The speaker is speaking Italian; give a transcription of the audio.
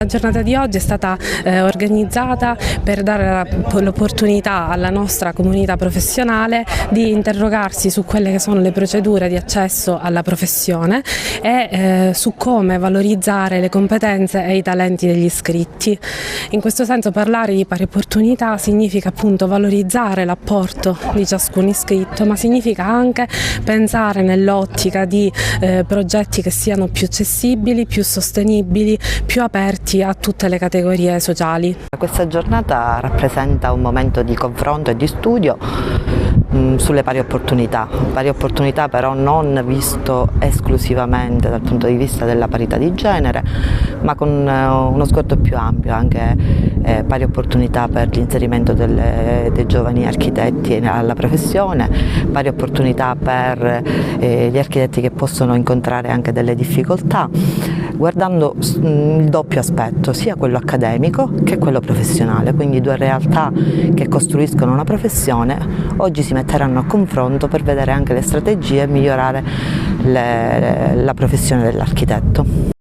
La giornata di oggi è stata organizzata per dare l'opportunità alla nostra comunità professionale di interrogarsi su quelle che sono le procedure di accesso alla professione e su come valorizzare le competenze e i talenti degli iscritti. In questo senso parlare di pari opportunità significa appunto valorizzare l'apporto di ciascun iscritto, ma significa anche pensare nell'ottica di progetti che siano più accessibili, più sostenibili, più aperti a tutte le categorie sociali. Questa giornata rappresenta un momento di confronto e di studio sulle pari opportunità però non visto esclusivamente dal punto di vista della parità di genere, ma con uno sguardo più ampio, anche pari opportunità per l'inserimento dei giovani architetti alla professione, pari opportunità per gli architetti che possono incontrare anche delle difficoltà, guardando il doppio aspetto, sia quello accademico che quello professionale, quindi due realtà che costruiscono una professione oggi si metteranno a confronto per vedere anche le strategie e migliorare la professione dell'architetto.